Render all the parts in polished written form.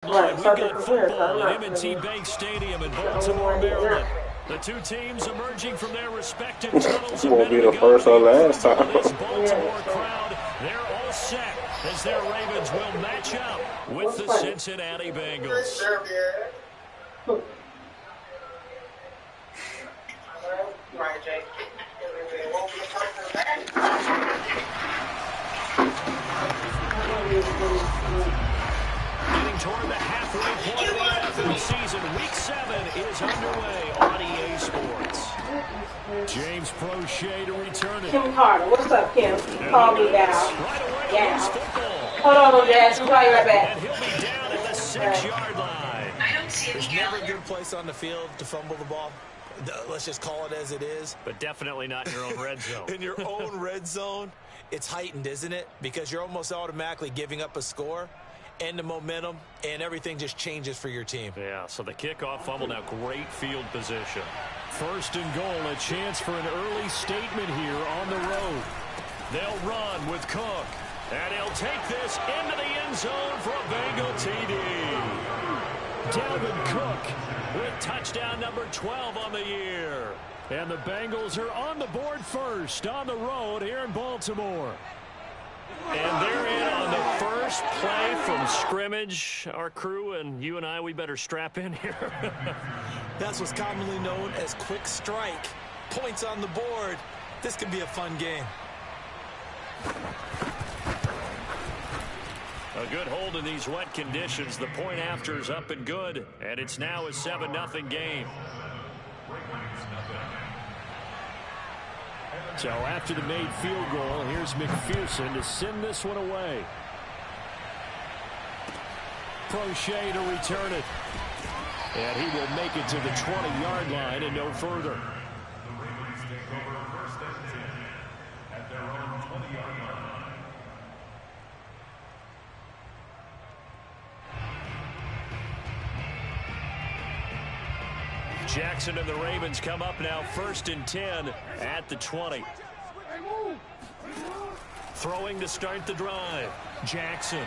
Right, We've started got from here, so football I'm at not M&T really Bank Stadium in the only Baltimore, one doing Maryland. that. The two teams emerging from their respective tunnels a Won't be minute the ago to first the or last approval time. of this Yeah, Baltimore so crowd. They're all set as their Ravens will match up with what's the funny? Cincinnati Bengals. Getting toward the halfway point of the NFL season. Week 7 is underway on EA Sports. James Prochet to return it. Kim Carter, what's up, Kim? And Call he me is Val. right away to lose Yeah. football. Hold on, Jazz. I'll call you right back. And he'll be down at the All right. 6-yard line. There's never a good place on the field to fumble the ball. Let's just call it as it is. But definitely not in your own red zone. In your own red zone, it's heightened, isn't it? Because you're almost automatically giving up a score and the momentum, and everything just changes for your team. Yeah, so the kickoff fumble, now great field position. First and goal, a chance for an early statement here on the road. They'll run with Cook. And he'll take this into the end zone for a Bengal TD. Dalvin Cook with touchdown number 12 on the year. And the Bengals are on the board first on the road here in Baltimore. And they're in on the first play from scrimmage. Our crew and you and I, we better strap in here. That's what's commonly known as quick strike. Points on the board. This could be a fun game. A good hold in these wet conditions. The point after is up and good. And it's now a 7-0 game. So after the made field goal, here's McPherson to send this one away. Prochet to return it. And he will make it to the 20-yard line and no further. Jackson and the Ravens come up now 1st and 10 at the 20. Throwing to start the drive. Jackson.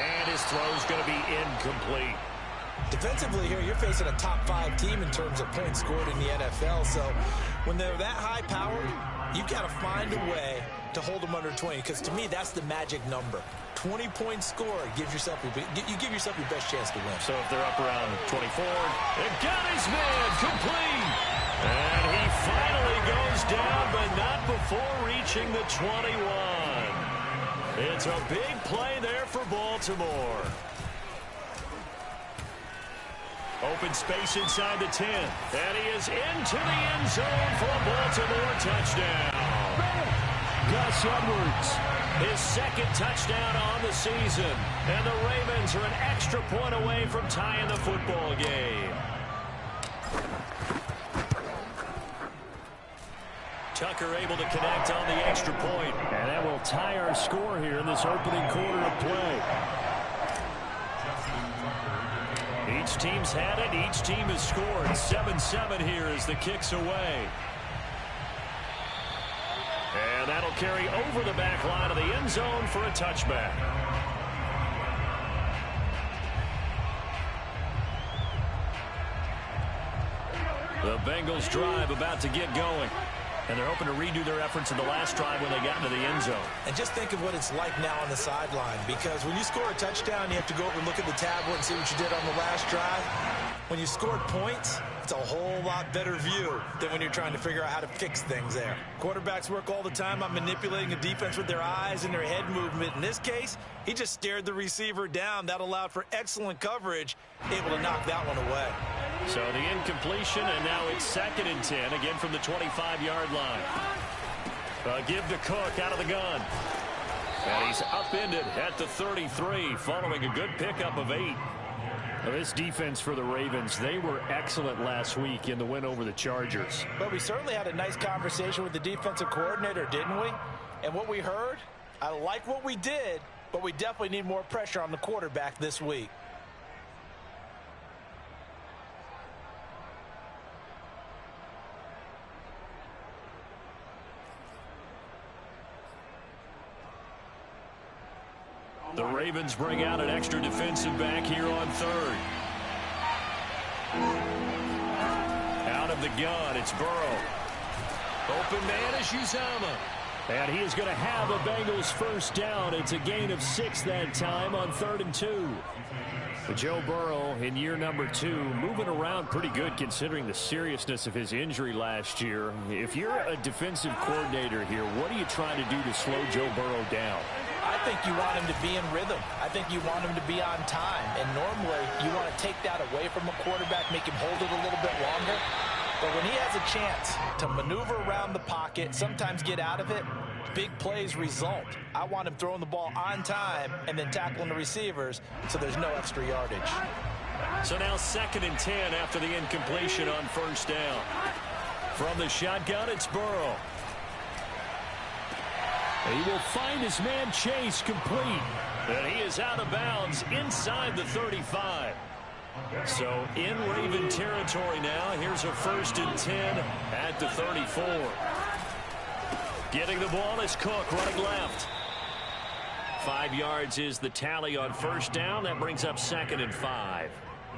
And his throw's going to be incomplete. Defensively here, you're facing a top 5 team in terms of points scored in the NFL. So when they're that high powered, you've got to find a way to hold them under 20. Because to me, that's the magic number. 20-point score gives yourself you give yourself your best chance to win. So if they're up around 24, they've got his man complete. And he finally goes down, but not before reaching the 21. It's a big play there for Baltimore. Open space inside the 10. And he is into the end zone for a Baltimore touchdown. Gus Edwards, his 2nd touchdown on the season. And the Ravens are an extra point away from tying the football game. Tucker able to connect on the extra point. And that will tie our score here in this opening quarter of play. Each team's had it. Each team has scored. 7-7 here as the kick's away. And that'll carry over the back line of the end zone for a touchback. The Bengals drive about to get going. And they're hoping to redo their efforts in the last drive when they got into the end zone. And just think of what it's like now on the sideline. Because when you score a touchdown, you have to go over and look at the tablet and see what you did on the last drive. When you scored points, it's a whole lot better view than when you're trying to figure out how to fix things there. Quarterbacks work all the time on manipulating a defense with their eyes and their head movement. In this case, he just stared the receiver down. That allowed for excellent coverage, able to knock that one away. So the incompletion, and now it's 2nd and 10, again from the 25-yard line. Give to Cook out of the gun. And he's upended at the 33, following a good pickup of 8. Now this defense for the Ravens, they were excellent last week in the win over the Chargers. But we certainly had a nice conversation with the defensive coordinator, didn't we? And what we heard, I like what we did, but we definitely need more pressure on the quarterback this week. The Ravens bring out an extra defensive back here on third. Out of the gun, it's Burrow. Open man is Uzomah. And he is going to have a Bengals first down. It's a gain of 6 that time on 3rd and 2. But Joe Burrow in year number 2, moving around pretty good considering the seriousness of his injury last year. If you're a defensive coordinator here, what are you trying to do to slow Joe Burrow down? I think you want him to be in rhythm. I think you want him to be on time. And normally you want to take that away from a quarterback, make him hold it a little bit longer. But when he has a chance to maneuver around the pocket, sometimes get out of it, big plays result. I want him throwing the ball on time and then tackling the receivers so there's no extra yardage. So now 2nd and 10 after the incompletion on first down. From the shotgun, it's Burrow. He will find his man Chase complete. And he is out of bounds inside the 35. So in Raven territory now. Here's a 1st and 10 at the 34. Getting the ball is Cook running left. 5 yards is the tally on first down. That brings up 2nd and 5.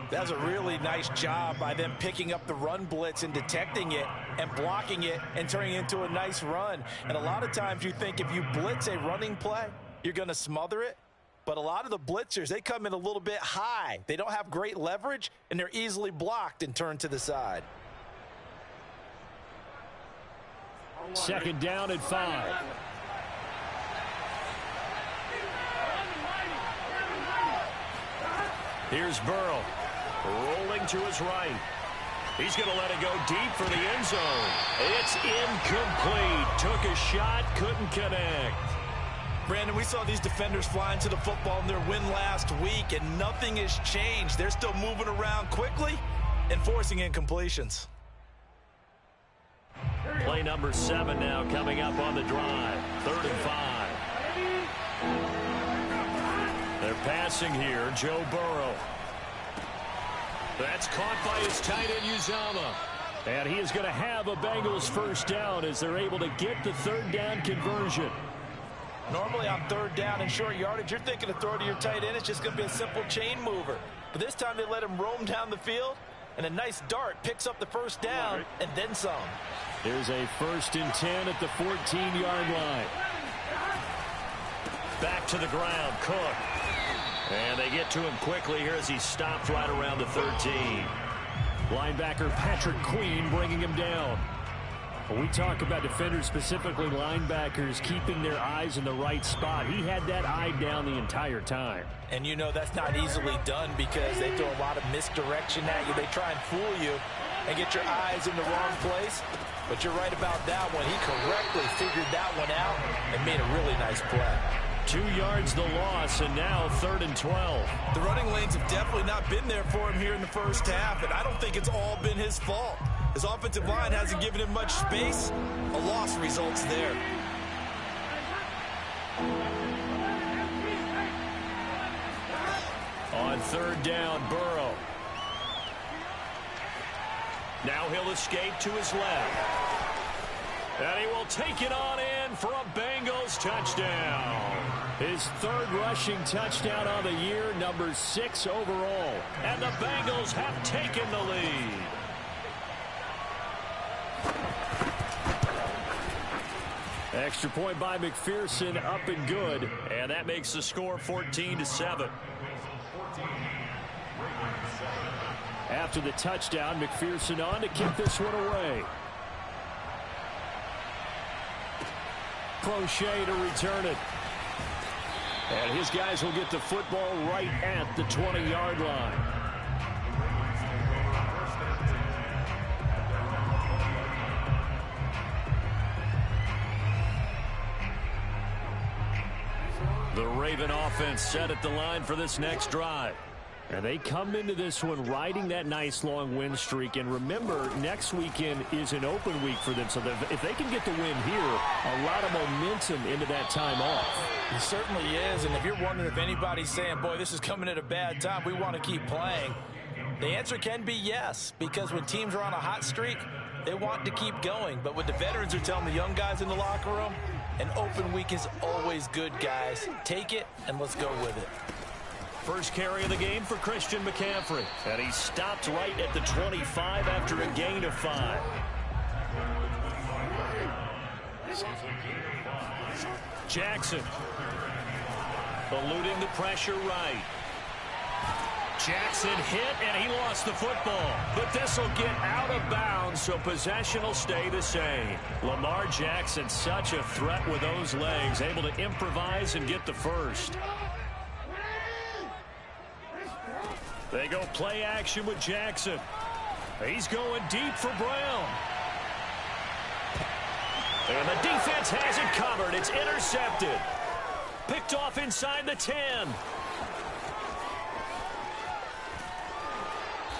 That's a really nice job by them picking up the run blitz and detecting it and blocking it and turning it into a nice run. And a lot of times you think if you blitz a running play, you're going to smother it. But a lot of the blitzers, they come in a little bit high. They don't have great leverage, and they're easily blocked and turned to the side. 2nd down and 5. Here's Burrow. Rolling to his right. He's going to let it go deep for the end zone. It's incomplete. Took a shot, couldn't connect. Brandon, we saw these defenders flying to the football in their win last week, and nothing has changed. They're still moving around quickly and forcing incompletions. Play number 7 now coming up on the drive. 3rd and 5. They're passing here. Joe Burrow. That's caught by his tight end, Uzomah. And he is going to have a Bengals first down as they're able to get the 3rd down conversion. Normally on 3rd down and short yardage, you're thinking to throw to your tight end. It's just going to be a simple chain mover. But this time they let him roam down the field, and a nice dart picks up the first down and then some. Here's a 1st and 10 at the 14-yard line. Back to the ground, Cook. And they get to him quickly here as he stopped right around the 13. Linebacker Patrick Queen bringing him down. When we talk about defenders, specifically linebackers, keeping their eyes in the right spot, he had that eye down the entire time. And you know that's not easily done because they throw a lot of misdirection at you. They try and fool you and get your eyes in the wrong place. But you're right about that one. He correctly figured that one out and made a really nice play. 2 yards the loss, and now 3rd and 12. The running lanes have definitely not been there for him here in the first half, and I don't think it's all been his fault. His offensive line hasn't given him much space. A loss results there. On 3rd down, Burrow. Now he'll escape to his left. And he will take it on in for a Bengals touchdown. His 3rd rushing touchdown on the year, number 6 overall. And the Bengals have taken the lead. Extra point by McPherson, up and good. And that makes the score 14-7. After the touchdown, McPherson on to kick this one away. Crochet to return it. And his guys will get the football right at the 20-yard line. The Raven offense set at the line for this next drive. And they come into this one riding that nice long win streak. And remember, next weekend is an open week for them. So that if they can get the win here, a lot of momentum into that time off. It certainly is. And if you're wondering if anybody's saying, boy, this is coming at a bad time, we want to keep playing, the answer can be yes. Because when teams are on a hot streak, they want to keep going. But what the veterans are telling the young guys in the locker room, An open week is always good, guys. Take it, and let's go with it. First carry of the game for Christian McCaffrey. And he stopped right at the 25 after a gain of 5. Jackson. Eluding the pressure right. Jackson hit, and he lost the football. But this will get out of bounds, so possession will stay the same. Lamar Jackson, such a threat with those legs, able to improvise and get the first. They go play action with Jackson. He's going deep for Brown. And the defense has it covered. It's intercepted. Picked off inside the 10.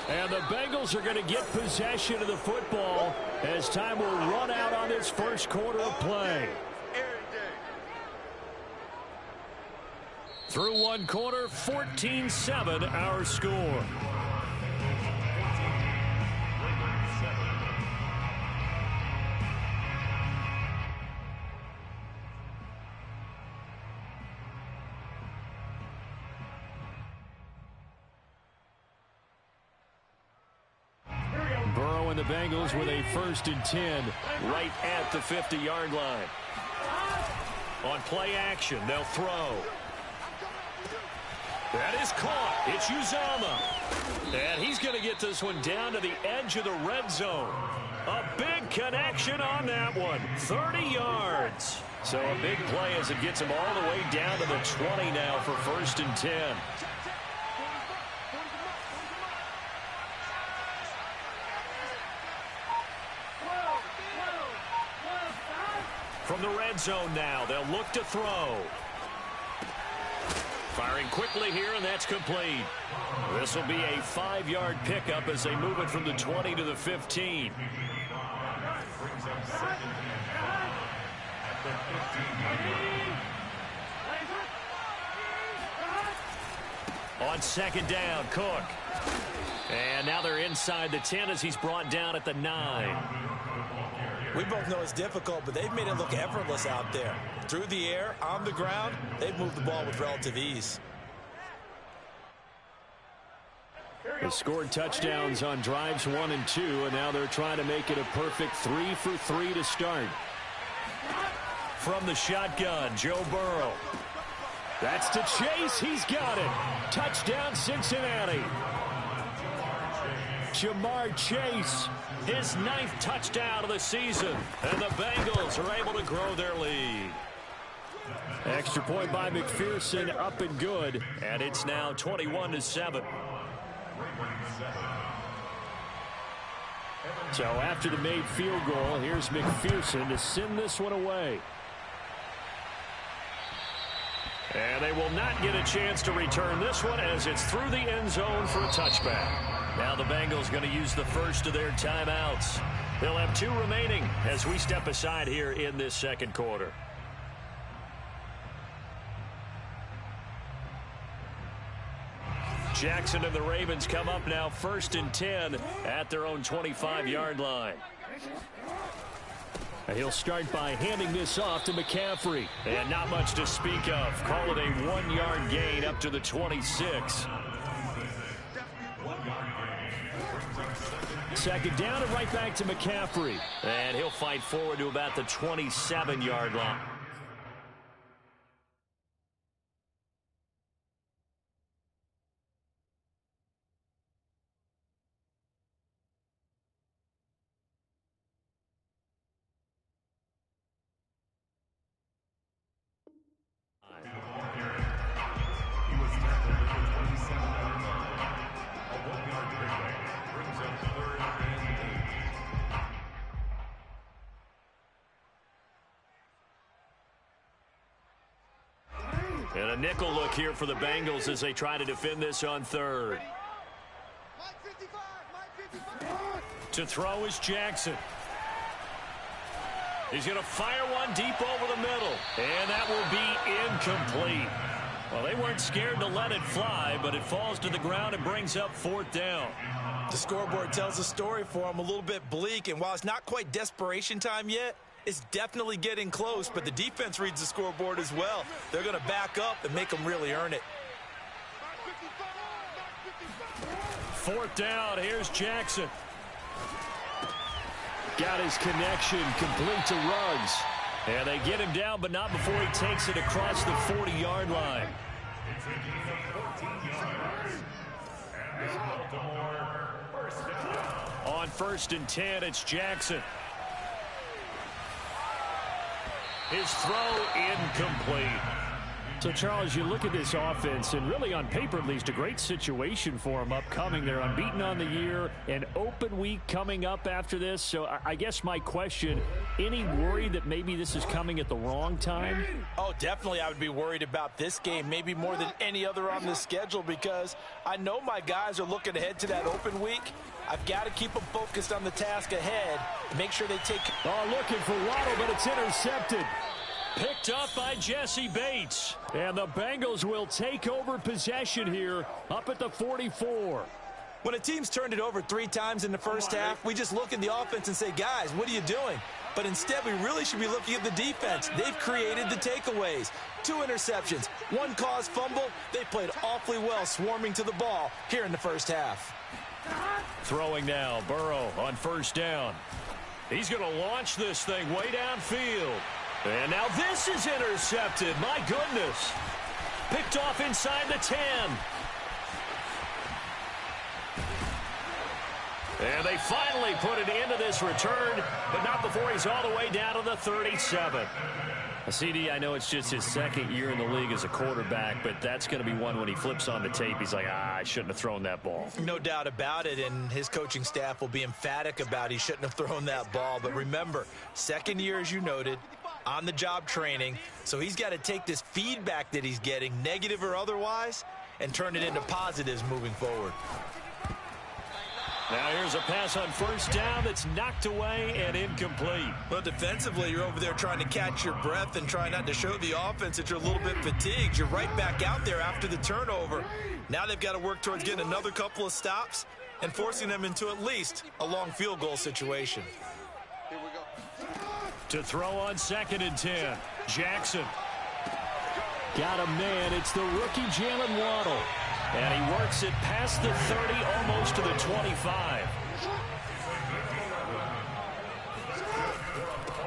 And the Bengals are going to get possession of the football as time will run out on this first quarter of play. Through one quarter, 14-7 our score. Burrow and the Bengals with a 1st and 10 right at the 50-yard line. On play action, they'll throw. That is caught. It's Uzomah. And he's going to get this one down to the edge of the red zone. A big connection on that one. 30 yards. So a big play as it gets him all the way down to the 20 now for 1st and 10. From the red zone now, they'll look to throw. Firing quickly here, and that's complete. This will be a 5-yard pickup as they move it from the 20 to the 15. On 2nd down, Cook. And now they're inside the 10 as he's brought down at the 9. We both know it's difficult, but they've made it look effortless out there. Through the air, on the ground, they've moved the ball with relative ease. They scored touchdowns on drives 1 and 2, and now they're trying to make it a perfect 3 for 3 to start. From the shotgun, Joe Burrow. That's to Chase. He's got it. Touchdown, Cincinnati. Jamar Chase, his 9th touchdown of the season, and the Bengals are able to grow their lead. Extra point by McPherson, up and good, and it's now 21-7. So after the made field goal, here's McPherson to send this one away. And they will not get a chance to return this one as it's through the end zone for a touchback. Now the Bengals going to use the first of their timeouts. They'll have 2 remaining as we step aside here in this second quarter. Jackson and the Ravens come up now 1st and 10 at their own 25-yard line. He'll start by handing this off to McCaffrey. And not much to speak of. Call it a 1-yard gain up to the 26. 2nd down and right back to McCaffrey. And he'll fight forward to about the 27-yard line. And a nickel look here for the Bengals as they try to defend this on 3rd. To throw is Jackson. He's going to fire one deep over the middle. And that will be incomplete. Well, they weren't scared to let it fly, but it falls to the ground and brings up 4th down. The scoreboard tells a story for him, a little bit bleak, and while it's not quite desperation time yet, It's definitely getting close, but the defense reads the scoreboard as well. They're going to back up and make them really earn it. Fourth down, here's Jackson. Got his connection complete to Ruggs. And they get him down, but not before he takes it across the 40-yard line. On 1st and 10, it's Jackson. His throw incomplete. So, Charles, you look at this offense, and really on paper at least, a great situation for them upcoming. They're unbeaten on the year, an open week coming up after this. So I guess my question, any worry that maybe this is coming at the wrong time? Oh, definitely I would be worried about this game, maybe more than any other on the schedule, because I know my guys are looking ahead to that open week. I've got to keep them focused on the task ahead, make sure they take... Oh, looking for Waddle, but it's intercepted. Picked up by Jesse Bates. And the Bengals will take over possession here up at the 44. When a team's turned it over 3 times in the first half, we just look at the offense and say, guys, what are you doing? But instead, we really should be looking at the defense. They've created the takeaways. 2 interceptions, 1 caused fumble. They played awfully well swarming to the ball here in the first half. Throwing now, Burrow on 1st down. He's going to launch this thing way downfield. And now this is intercepted. My goodness. Picked off inside the 10. And they finally put an end to this return, but not before he's all the way down to the 37. CD, I know it's just his 2nd year in the league as a quarterback, but that's going to be one when he flips on the tape. He's like, I shouldn't have thrown that ball. No doubt about it, and his coaching staff will be emphatic about he shouldn't have thrown that ball. But remember, 2nd year, as you noted, on-the-job training, so he's got to take this feedback that he's getting, negative or otherwise, and turn it into positives moving forward. Now here's a pass on 1st down that's knocked away and incomplete. Well, defensively, you're over there trying to catch your breath and try not to show the offense that you're a little bit fatigued. You're right back out there after the turnover. Now they've got to work towards getting another couple of stops and forcing them into at least a long field goal situation. Here we go. To throw on 2nd and 10. Jackson. Got a man. It's the rookie Jalen Waddle. And he works it past the 30, almost to the 25.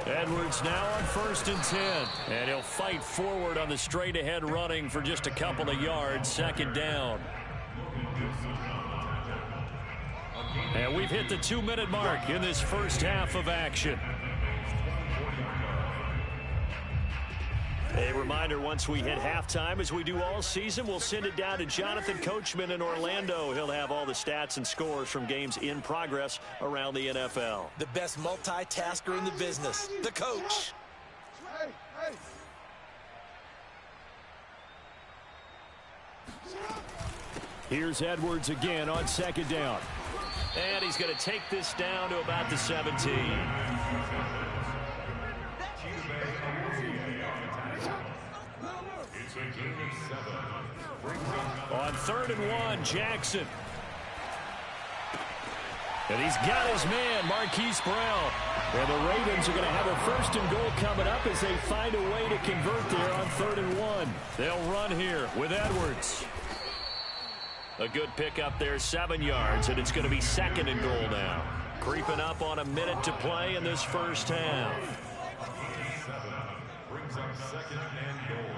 Edwards now on 1st and 10. And he'll fight forward on the straight-ahead running for just a couple of yards. 2nd down. And we've hit the 2-minute mark in this first half of action. A reminder, once we hit halftime, as we do all season, we'll send it down to Jonathan Coachman in Orlando. He'll have all the stats and scores from games in progress around the NFL. The best multitasker in the business, the coach. Here's Edwards again on 2nd down. And he's going to take this down to about the 17. On 3rd and 1, Jackson. And he's got his man, Marquise Brown. And the Ravens are going to have a 1st and goal coming up as they find a way to convert there on 3rd and 1. They'll run here with Edwards. A good pickup there, 7 yards, and it's going to be 2nd and goal now. Creeping up on a minute to play in this first half. Brings up 2nd and goal.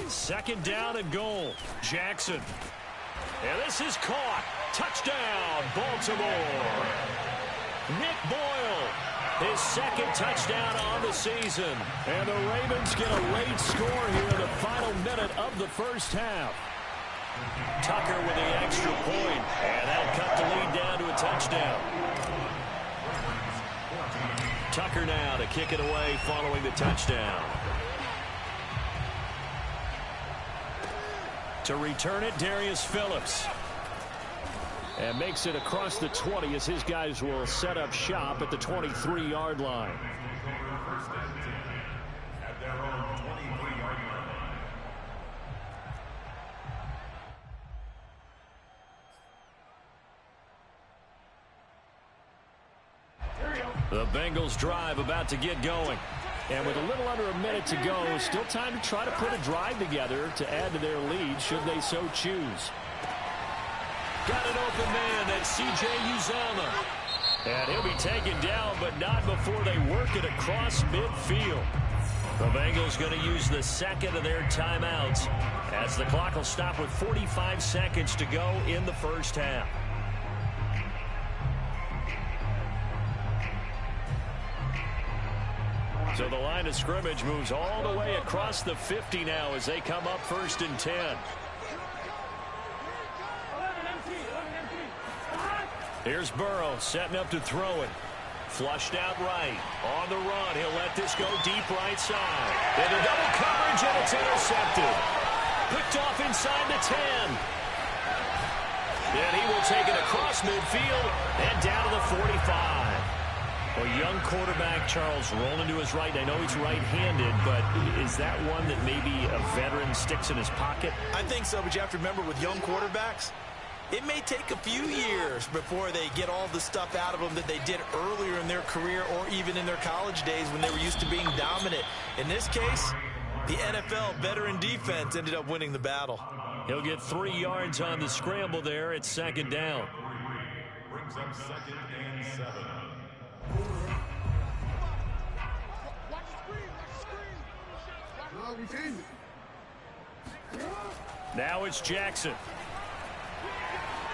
2nd down and goal. Jackson. And this is caught. Touchdown, Baltimore. Nick Boyle, his 2nd touchdown on the season. And the Ravens get a late score here in the final minute of the first half. Tucker with the extra point. And that'll cut the lead down to a touchdown. Tucker now to kick it away following the touchdown. To return it, Darius Phillips. And makes it across the 20 as his guys will set up shop at the 23-yard line. At their own 23-yard line. The Bengals drive about to get going. And with a little under a minute to go, still time to try to put a drive together to add to their lead should they so choose. Got an open man. That's C.J. Uzomah. And he'll be taken down, but not before they work it across midfield. The Bengals going to use the second of their timeouts as the clock will stop with 45 seconds to go in the first half. So the line of scrimmage moves all the way across the 50 now as they come up 1st and 10. Here's Burrow setting up to throw it. Flushed out right. On the run. He'll let this go deep right side. Into double coverage, and it's intercepted. Picked off inside the 10. And he will take it across midfield and down to the 45. A young quarterback, Charles, rolling to his right. I know he's right-handed, but is that one that maybe a veteran sticks in his pocket? I think so, but you have to remember with young quarterbacks, it may take a few years before they get all the stuff out of them that they did earlier in their career or even in their college days when they were used to being dominant. In this case, the NFL veteran defense ended up winning the battle. He'll get 3 yards on the scramble there at 2nd down. Brings up 2nd and 7. Now it's Jackson.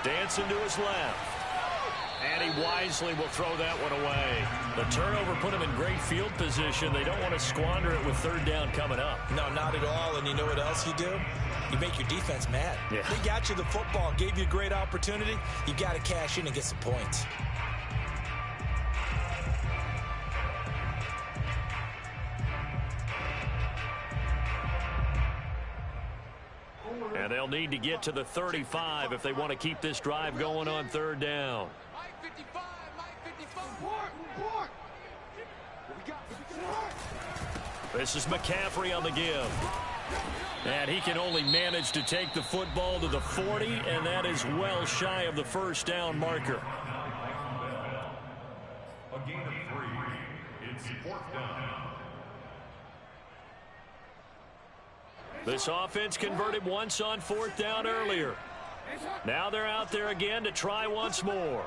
Dancing to his left. And he wisely will throw that one away. The turnover put him in great field position. They don't want to squander it with 3rd down coming up. No, not at all. And you know what else you do? You make your defense mad. Yeah. They got you the football, gave you a great opportunity. You got to cash in and get some points. And they'll need to get to the 35 if they want to keep this drive going on 3rd down. This is McCaffrey on the give. And he can only manage to take the football to the 40, and that is well shy of the 1st down marker. A gain of 3. It's 4th down. This offense converted once on 4th down earlier. Now they're out there again to try once more.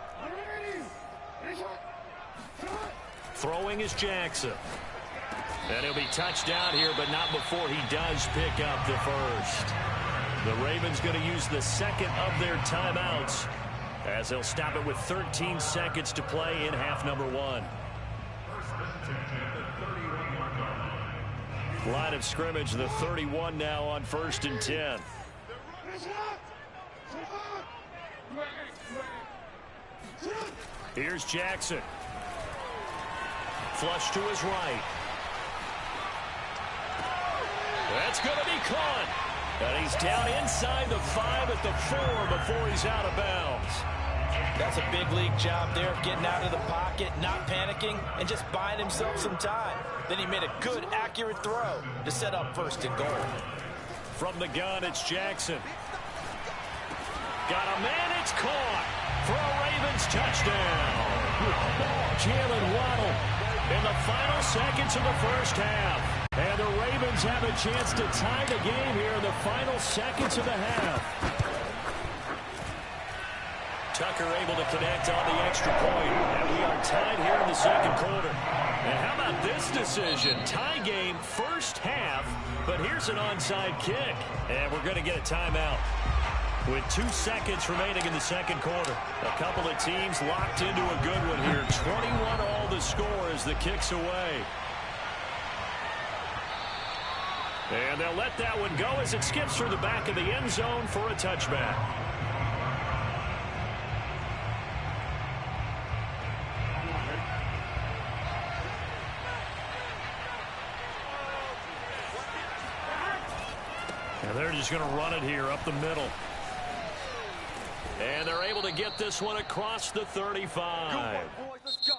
Throwing is Jackson. And he'll be touched down here, but not before he does pick up the 1st. The Ravens going to use the 2nd of their timeouts as they'll stop it with 13 seconds to play in half number 1. Line of scrimmage, the 31 now on 1st and 10. Here's Jackson. Flush to his right. That's going to be caught. And he's down inside the 5 at the 4 before he's out of bounds. That's a big league job there of getting out of the pocket, not panicking, and just buying himself some time. Then he made a good, accurate throw to set up 1st and goal. From the gun, it's Jackson. Got a man, it's caught for a Ravens touchdown. Jalen Waddle in the final seconds of the 1st half. And the Ravens have a chance to tie the game here in the final seconds of the half. Tucker able to connect on the extra point. And we are tied here in the 2nd quarter. And how about this decision? Tie game 1st half, but here's an onside kick. And we're going to get a timeout. With 2 seconds remaining in the 2nd quarter. A couple of teams locked into a good one here. 21 all the score as the kick's away. And they'll let that one go as it skips through the back of the end zone for a touchback. And they're just going to run it here up the middle. And they're able to get this one across the 35.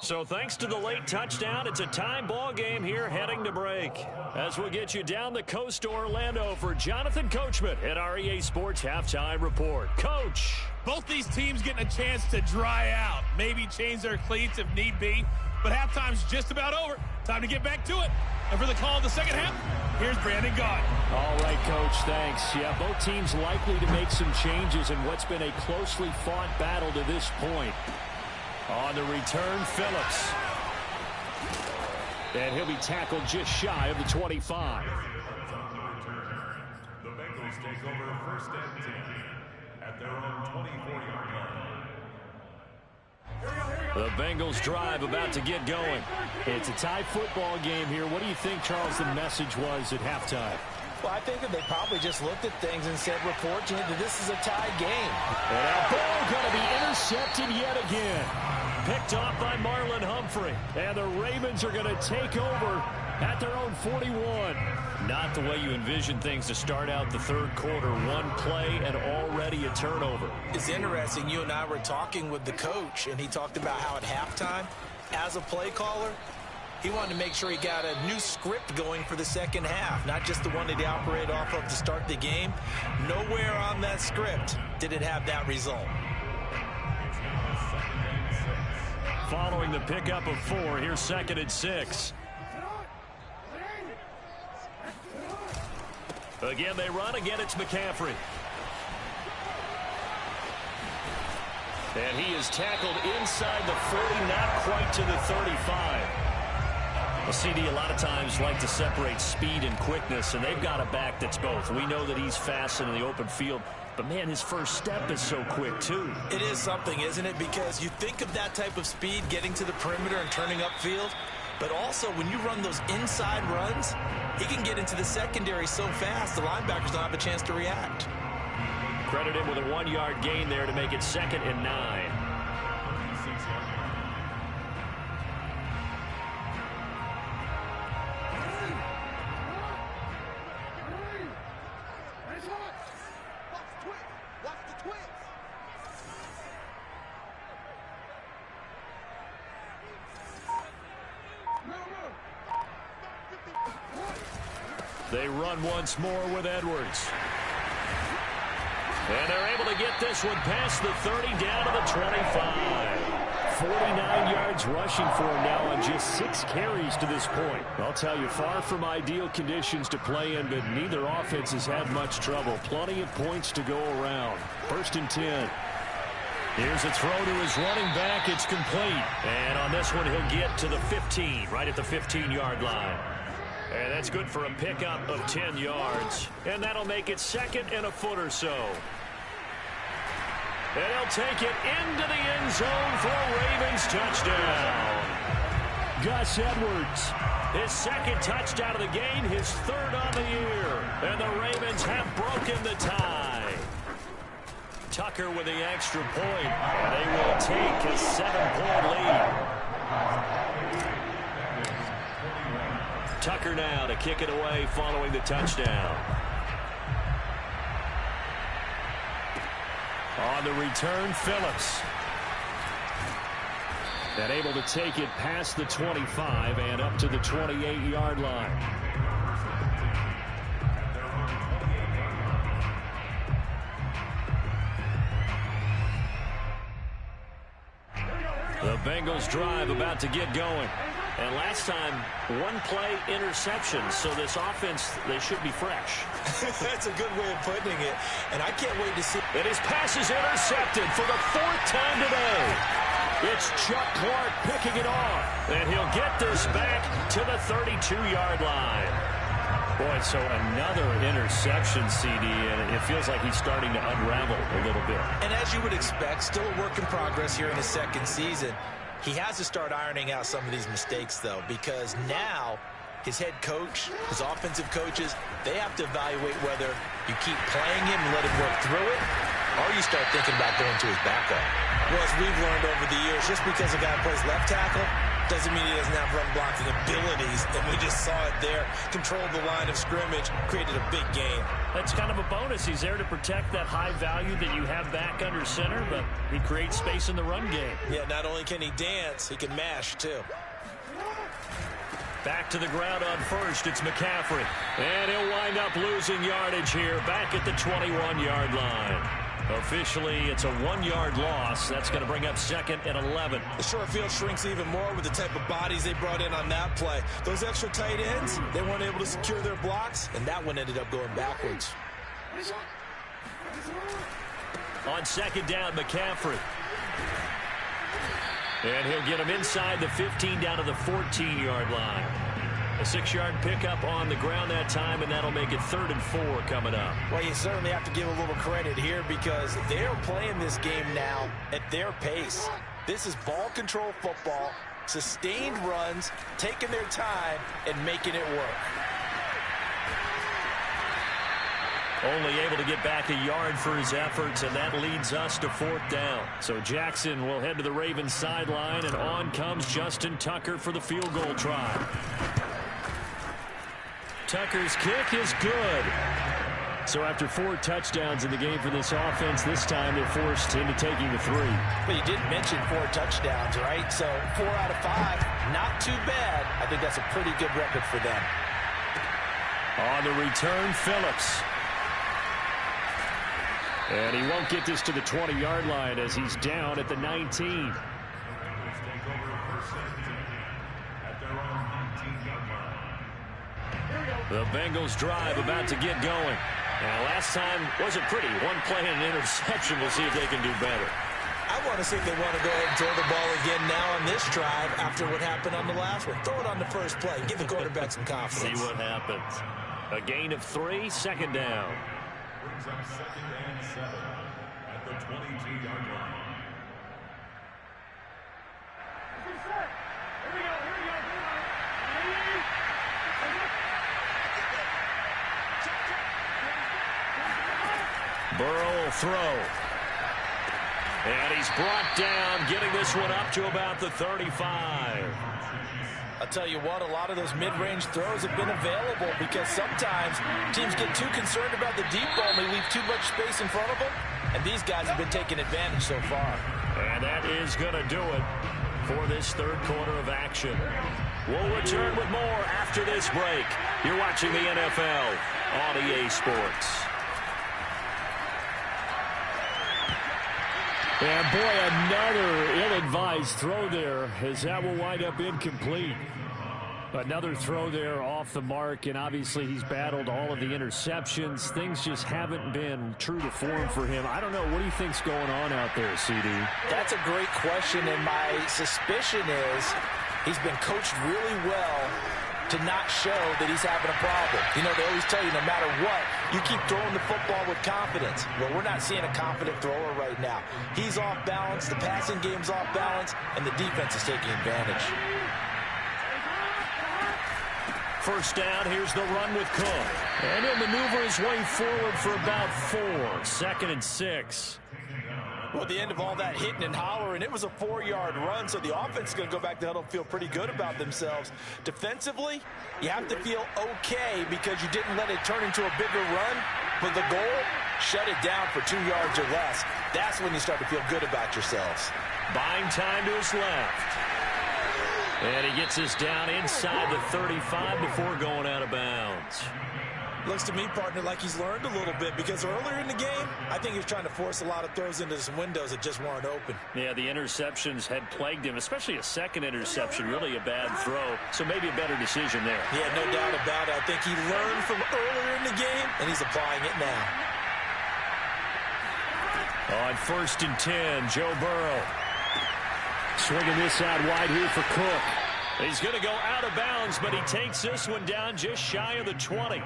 So thanks to the late touchdown, it's a time ball game here heading to break. As we'll get you down the coast to Orlando for Jonathan Coachman at our EA Sports Halftime Report. Coach. Both these teams getting a chance to dry out, maybe change their cleats if need be. but halftime's just about over. Time to get back to it. And for the call of the second half, here's Brandon Gaudin. All right, Coach, thanks. Yeah, both teams likely to make some changes in what's been a closely fought battle to this point. On the return, Phillips. And he'll be tackled just shy of the 25. The Bengals take over first and 10 at their own 24-yard line. The Bengals drive about to get going. It's a tie football game here. What do you think, Charles, the message was at halftime? Well, I think that they probably just looked at things and said, we're fortunate that this is a tie game. And that ball going to be intercepted yet again. Picked off by Marlon Humphrey. And the Ravens are going to take over at their own 41. Not the way you envision things to start out the third quarter. One play and already a turnover. It's interesting. You and I were talking with the coach, and he talked about how at halftime, as a play caller, he wanted to make sure he got a new script going for the second half, not just the one that he operated off of to start the game. Nowhere on that script did it have that result. Following the pickup of 4, here's 2nd and 6. Again, they run. Again, it's McCaffrey. And he is tackled inside the 40, not quite to the 35. Well, CD, a lot of times like to separate speed and quickness, and they've got a back that's both. We know that he's fast in the open field, but, man, his first step is so quick, too. It is something, isn't it? Because you think of that type of speed getting to the perimeter and turning upfield, but also when you run those inside runs, he can get into the secondary so fast the linebackers don't have a chance to react. Credit him with a 1-yard gain there to make it 2nd and 9. They run once more with Edwards. And they're able to get this one past the 30 down to the 25. 49 yards rushing for him now on just 6 carries to this point. I'll tell you, far from ideal conditions to play in, but neither offense has had much trouble. Plenty of points to go around. 1st and 10. Here's a throw to his running back. It's complete. And on this one, he'll get to the 15, right at the 15-yard line. And that's good for a pickup of 10 yards. And that'll make it 2nd and a foot or so. And he'll take it into the end zone for a Ravens touchdown. Gus Edwards, his 2nd touchdown of the game, his 3rd on the year. And the Ravens have broken the tie. Tucker with the extra point. They will take a 7-point lead. Tucker now to kick it away following the touchdown. On the return, Phillips. And able to take it past the 25 and up to the 28-yard line. The Bengals drive about to get going. And last time, 1-play interception. So this offense, they should be fresh. That's a good way of putting it. And I can't wait to see. And his pass is intercepted for the 4th time today. It's Chuck Clark picking it off. And he'll get this back to the 32-yard line. Boy, so another interception, CD, and it feels like he's starting to unravel a little bit. And as you would expect, still a work in progress here in his 2nd season. He has to start ironing out some of these mistakes, though, because now his head coach, his offensive coaches, they have to evaluate whether you keep playing him and let him work through it, or you start thinking about going to his backup. Well, as we've learned over the years, just because a guy plays left tackle doesn't mean he doesn't have run blocking abilities, and we just saw it there. Controlled the line of scrimmage, created a big game. That's kind of a bonus. He's there to protect that high value that you have back under center, but he creates space in the run game. Yeah, not only can he dance, he can mash, too. Back to the ground on first, it's McCaffrey. And he'll wind up losing yardage here, back at the 21-yard line. Officially, it's a 1-yard loss. That's going to bring up 2nd and 11. The short field shrinks even more with the type of bodies they brought in on that play. Those extra tight ends, they weren't able to secure their blocks, and that one ended up going backwards. On 2nd down, McCaffrey. And he'll get him inside the 15 down to the 14-yard line. A 6-yard pickup on the ground that time, and that'll make it 3rd and 4 coming up. Well, you certainly have to give a little credit here because they're playing this game now at their pace. This is ball control football, sustained runs, taking their time, and making it work. Only able to get back a yard for his efforts, and that leads us to 4th down. So Jackson will head to the Ravens sideline, and on comes Justin Tucker for the field goal try. Tucker's kick is good. So after 4 touchdowns in the game for this offense, this time they're forced into taking the 3. But you did mention 4 touchdowns, right? So 4 out of 5, not too bad. I think that's a pretty good record for them. On the return, Phillips. And he won't get this to the 20-yard line as he's down at the 19. The Bengals drive about to get going. Now, last time wasn't pretty. One play and an interception. We'll see if they can do better. I want to see if they want to go ahead and throw the ball again now on this drive after what happened on the last one. Throw it on the first play. Give the quarterback some confidence. See what happens. A gain of 3, 2nd down. Brings up 2nd and 7 at the 22-yard line. Burrow will throw. And he's brought down, getting this one up to about the 35. I'll tell you what, a lot of those mid-range throws have been available because sometimes teams get too concerned about the deep ball and they leave too much space in front of them. And these guys have been taking advantage so far. And that is going to do it for this 3rd quarter of action. We'll return with more after this break. You're watching the NFL on EA Sports. And boy, another ill-advised throw there as that will wind up incomplete. Another throw there off the mark, and obviously he's battled all of the interceptions. Things just haven't been true to form for him. I don't know. What do you think's going on out there, CD? That's a great question, and my suspicion is he's been coached really well to not show that he's having a problem. You know, they always tell you no matter what, you keep throwing the football with confidence. Well, we're not seeing a confident thrower right now. He's off balance, the passing game's off balance, and the defense is taking advantage. 1st down, here's the run with Cook. And he'll maneuver his way forward for about 4. 2nd and 6. Well, at the end of all that hitting and hollering, it was a 4-yard run, so the offense is going to go back to huddle and feel pretty good about themselves. Defensively, you have to feel okay because you didn't let it turn into a bigger run, but the goal, shut it down for 2 yards or less. That's when you start to feel good about yourselves. Buying time to his left. And he gets us down inside the 35 before going out of bounds. Looks to me, partner, like he's learned a little bit because earlier in the game, I think he was trying to force a lot of throws into some windows that just weren't open. Yeah, the interceptions had plagued him, especially a 2nd interception, really a bad throw. So maybe a better decision there. Yeah, no doubt about it. I think he learned from earlier in the game, and he's applying it now. On 1st and 10, Joe Burrow. Swinging this out wide here for Cook. He's going to go out of bounds, but he takes this one down just shy of the 20.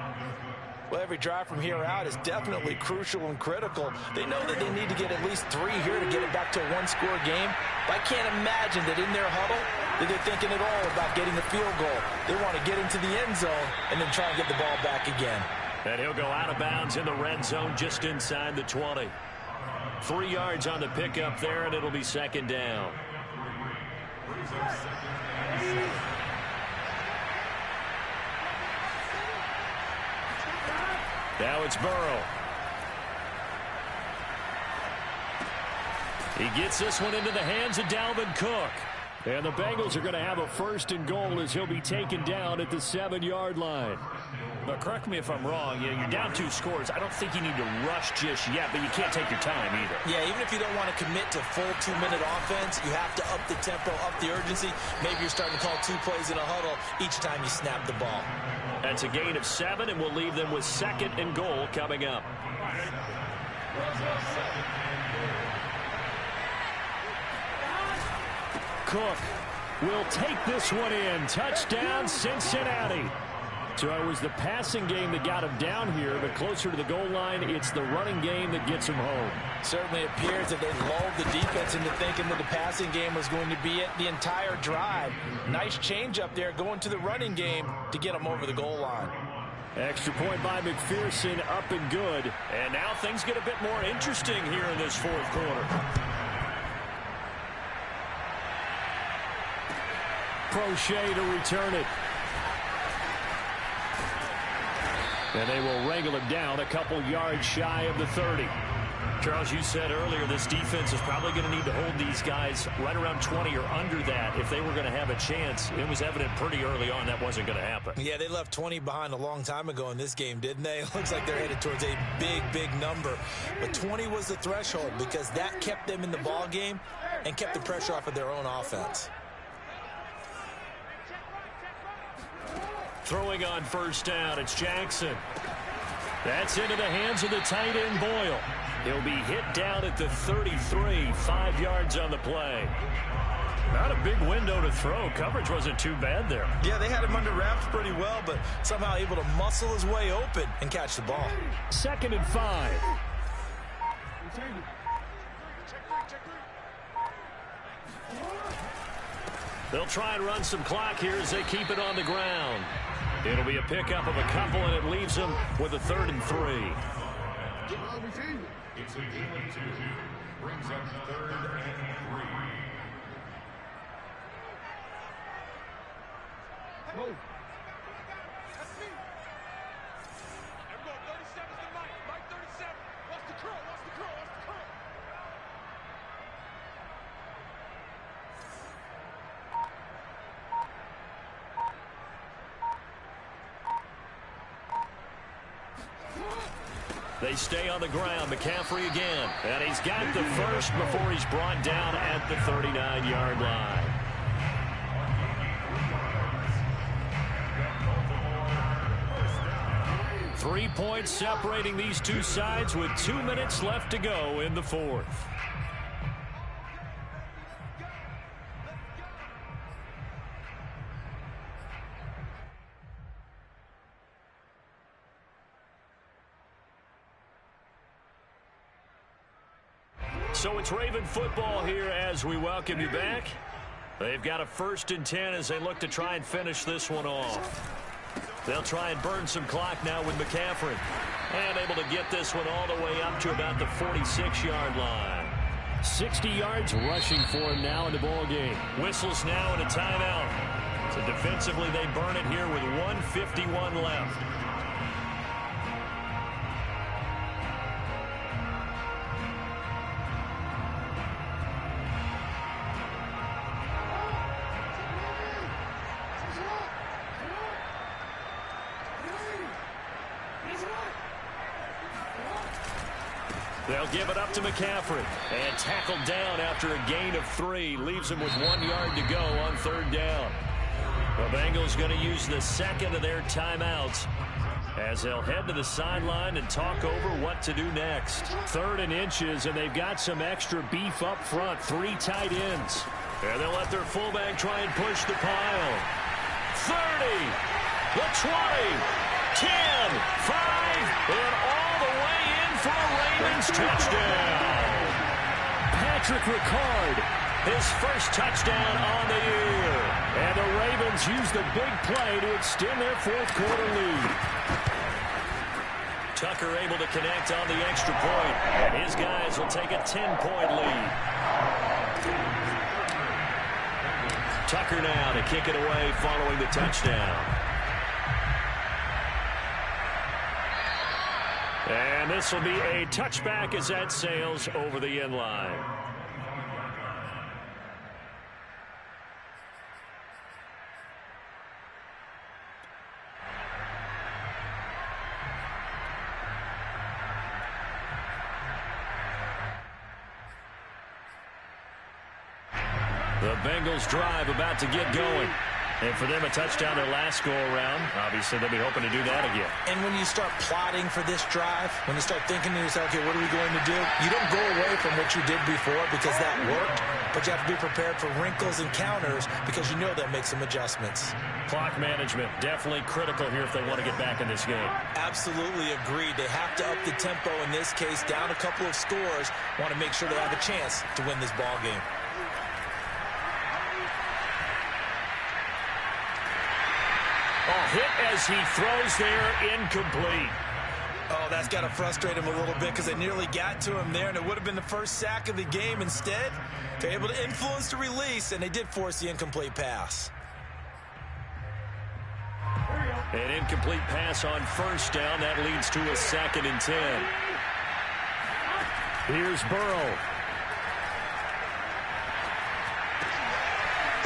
Well, every drive from here out is definitely crucial and critical. They know that they need to get at least 3 here to get it back to a 1-score game. But I can't imagine that in their huddle that they're thinking at all about getting a field goal. They want to get into the end zone and then try and get the ball back again. And he'll go out of bounds in the red zone just inside the 20. 3 yards on the pickup there, and it'll be 2nd down. Now it's Burrow. He gets this one into the hands of Dalvin Cook. And the Bengals are going to have a 1st and goal as he'll be taken down at the 7-yard line. But correct me if I'm wrong. You're down 2 scores. I don't think you need to rush just yet, but you can't take your time either. Yeah, even if you don't want to commit to full 2-minute offense, you have to up the tempo, up the urgency. Maybe you're starting to call 2 plays in a huddle each time you snap the ball. That's a gain of 7, and we'll leave them with 2nd and goal coming up. Cook will take this one in. Touchdown, Cincinnati. So it was the passing game that got him down here, but closer to the goal line, it's the running game that gets him home. Certainly appears that they lulled the defense into thinking that the passing game was going to be it the entire drive. Nice change up there going to the running game to get him over the goal line. Extra point by McPherson, up and good. And now things get a bit more interesting here in this 4th quarter. Crochet to return it. And they will wrangle him down a couple yards shy of the 30. Charles, you said earlier this defense is probably going to need to hold these guys right around 20 or under that if they were going to have a chance. It was evident pretty early on that wasn't going to happen. Yeah, they left 20 behind a long time ago in this game, didn't they? It looks like they're headed towards a big, big number. But 20 was the threshold because that kept them in the ball game and kept the pressure off of their own offense. Throwing on 1st down, it's Jackson. That's into the hands of the tight end, Boyle. He'll be hit down at the 33, 5 yards on the play. Not a big window to throw. Coverage wasn't too bad there. Yeah, they had him under wraps pretty well, but somehow able to muscle his way open and catch the ball. 2nd and 5. They'll try and run some clock here as they keep it on the ground. It'll be a pickup of a couple, and it leaves them with a 3rd and 3. It's a gain of 2. Brings up 3rd and 3. Whoa. They stay on the ground. McCaffrey again. And he's got the 1st before he's brought down at the 39-yard line. Three points separating these two sides with 2 minutes left to go in the 4th. So it's Raven football here as we welcome you back. They've got a 1st and 10 as they look to try and finish this one off. They'll try and burn some clock now with McCaffrey. And able to get this one all the way up to about the 46-yard line. 60 yards rushing for him now in the ball game. Whistles now and a timeout. So defensively they burn it here with 1:51 left. They'll give it up to McCaffrey. And tackled down after a gain of 3. Leaves him with 1 yard to go on 3rd down. The Bengals going to use the 2nd of their timeouts as they'll head to the sideline and talk over what to do next. 3rd and inches, and they've got some extra beef up front. 3 tight ends. And they'll let their fullback try and push the pile. 30, the 20, 10, 5, and all the way in for a Ravens touchdown. Patrick Ricard, his 1st touchdown on the year. And the Ravens use the big play to extend their 4th quarter lead. Tucker able to connect on the extra point, and his guys will take a 10-point lead. Tucker now to kick it away following the touchdown. And this will be a touchback as that sails over the end line. The Bengals drive about to get going. And for them, a touchdown their last go-around. Obviously, they'll be hoping to do that again. And when you start plotting for this drive, when you start thinking to yourself, okay, what are we going to do? You don't go away from what you did before because that worked, but you have to be prepared for wrinkles and counters because you know they'll make some adjustments. Clock management, definitely critical here if they want to get back in this game. Absolutely agreed. They have to up the tempo in this case, down a couple of scores, want to make sure they have a chance to win this ball game. Hit as he throws there, incomplete. Oh, that's got to frustrate him a little bit because they nearly got to him there, and it would have been the first sack of the game. Instead, they're able to influence the release, and they did force the incomplete pass. An incomplete pass on first down. That leads to a 2nd and 10. Here's Burrow.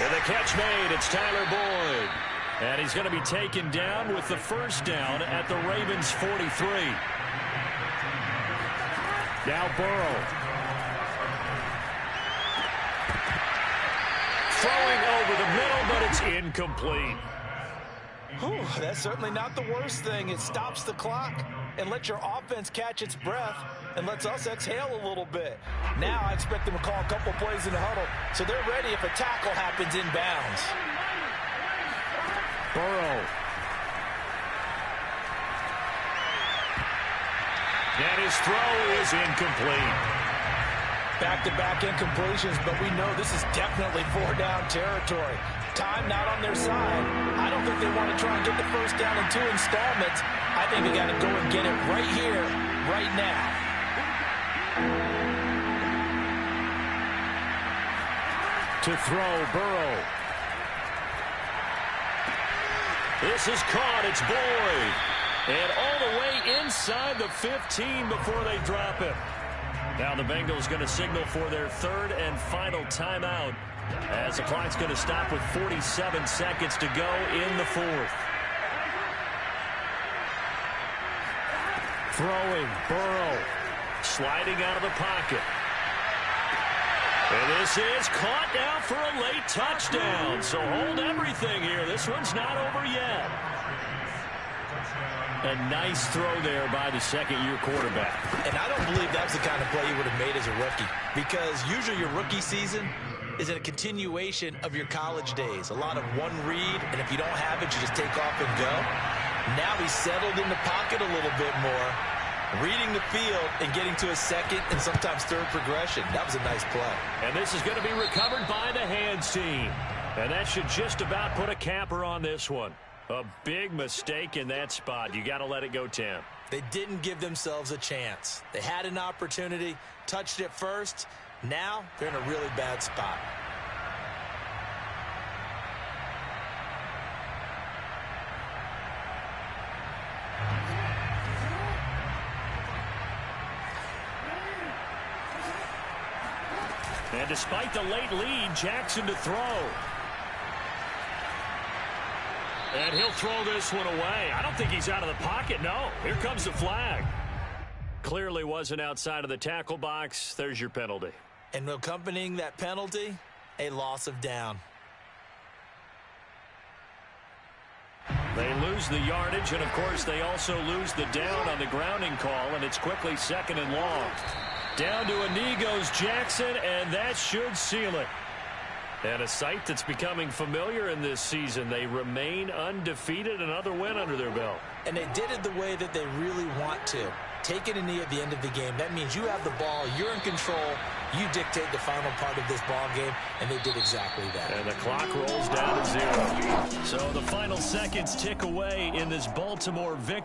And the catch made. It's Tyler Boyd. And he's going to be taken down with the first down at the Ravens' 43. Now Burrow. Throwing over the middle, but it's incomplete. Whew, that's certainly not the worst thing. It stops the clock and lets your offense catch its breath and lets us exhale a little bit. Now I expect them to call a couple plays in the huddle so they're ready if a tackle happens inbounds. Burrow. And his throw is incomplete. Back-to-back incompletions, but we know this is definitely 4-down territory. Time not on their side. I don't think they want to try and get the first down in 2 installments. I think they got to go and get it right here, right now. To throw, Burrow. This is caught. It's Boyd. And all the way inside the 15 before they drop it. Now the Bengals going to signal for their 3rd and final timeout as the clock's going to stop with 47 seconds to go in the 4th. Throwing, Burrow. Sliding out of the pocket. And this is caught now for a late touchdown. So hold everything here. This one's not over yet. A nice throw there by the 2nd-year quarterback. And I don't believe that's the kind of play you would have made as a rookie, because usually your rookie season is a continuation of your college days. A lot of one read, and if you don't have it, you just take off and go. Now he's settled in the pocket a little bit more, reading the field and getting to a 2nd and sometimes 3rd progression. That was a nice play. And this is going to be recovered by the hands team. And that should just about put a capper on this one. A big mistake in that spot. You got to let it go, Tim. They didn't give themselves a chance. They had an opportunity, touched it first. Now they're in a really bad spot. And despite the late lead, Jackson to throw. And he'll throw this one away. I don't think he's out of the pocket, no. Here comes the flag. Clearly wasn't outside of the tackle box. There's your penalty. And accompanying that penalty, a loss of down. They lose the yardage, and of course they also lose the down on the grounding call, and it's quickly 2nd and long. Down to a knee goes Jackson, and that should seal it. And a sight that's becoming familiar in this season. They remain undefeated, another win under their belt. And they did it the way that they really want to. Taking a knee at the end of the game. That means you have the ball, you're in control, you dictate the final part of this ball game, and they did exactly that. And the clock rolls down to 0. So the final seconds tick away in this Baltimore victory.